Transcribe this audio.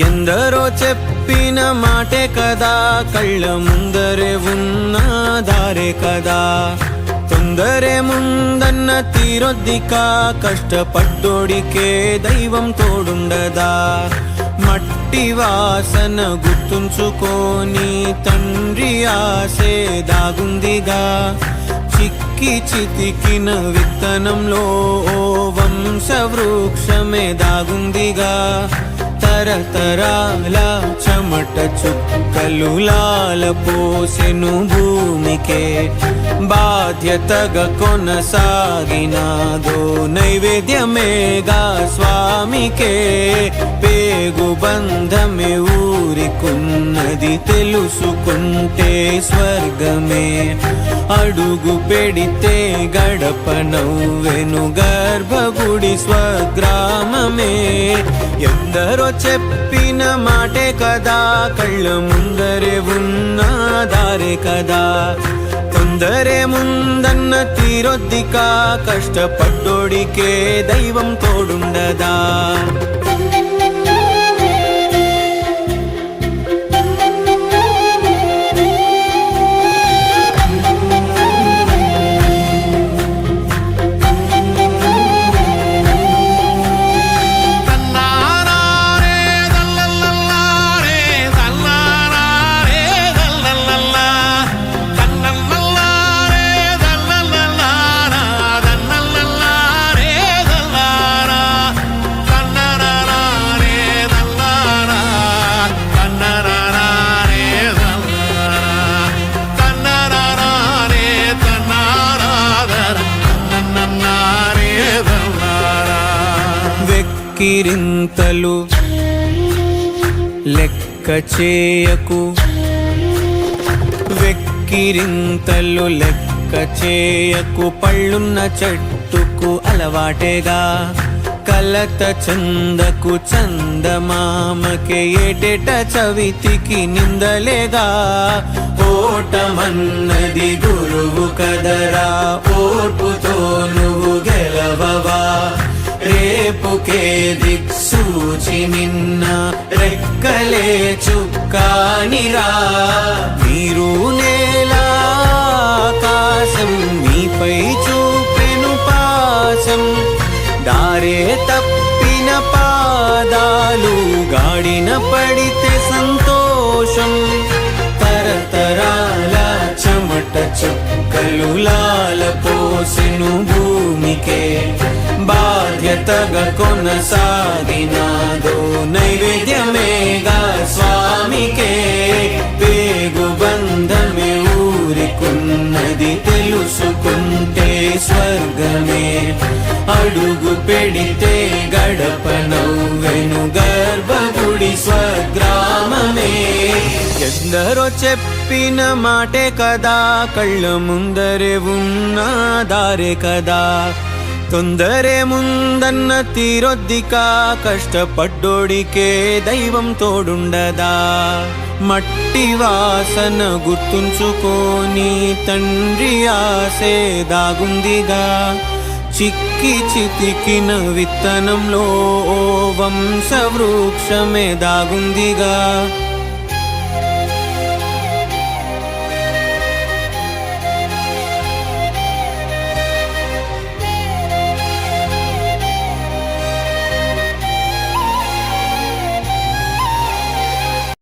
ఎందరో చెప్పిన మాటే కదా, కళ్ళ ముందరే ఉన్న దారే కదా. తొందరే ముందన్న తీరొద్దిక, కష్టపడ్డోడికే దైవం తోడుండదా. మట్టి వాసన గుర్తుంచుకొని తండ్రి ఆసే దాగుందిగా. చిక్కి చితికిన విత్తనంలో ఓ వంశవృక్షమే దాగుందిగా. తరతరాల చెమట చుక్కలు లాల పోసెను భూమికే. బాధ్యతగా కొనసాగినాదో నైవేద్యమేగా స్వామికే. పేగు బంధమే ఊరికున్నది తెలుసుకుంటే స్వర్గమే. అడుగు పెడితే గడప నవ్వెను గర్భగుడి స్వగ్రామమే. ఎందరో చెప్పిన మాటే కదా, కళ్ళ ముందరే ఉన్న దారే కదా. తొందరే ముందన్న తీరొద్దిక, కష్టపడ్డోడికే దైవం తోడుండదా. వెక్కిరింతలు లెక్క చేయకు, వెక్కిరింతలు లెక్క చేయకు. పళ్ళున్న చెట్టుకు అలవాటేగా, కలత చందకు చందమామకే. ఏటేట చవితికి నిందలేగా. ఓటమన్నది గురువు కదరా, ఓర్పుతో నువ్వు గెలవవా. రేపుకే దిక్సూచి నిన్న రెక్కలే చుక్కానిరా. మీరు నేల ఆకాశం మీపై చూపెను పాసం. దారే తప్పిన పాదాలు గాడిన పడితే సంతోషం. తరతరాల చెమట చుక్కలు లాల పోసెను భూమికే. బాధ్యతగా కొనసాగినాదో నైవేద్యమేగా స్వామికే. పేగు బంధమే ఊరికున్నది తెలుసుకుంటే స్వర్గమే. అడుగు పెడితే గడప నవ్వెను గర్భగుడి స్వగ్రామమే. ఎందరో చెప్పిన మాటే కదా, కళ్ళ ముందరే ఉన్న దారే కదా. తొందరే ముందన్న తీరొద్దిక, కష్టపడ్డోడికే దైవం తోడుండదా. మట్టి వాసన గుర్తుంచుకొని తండ్రి ఆసే దాగుందిగా. చిక్కి చితికిన విత్తనంలో ఓ వంశవృక్షమే దాగుందిగా.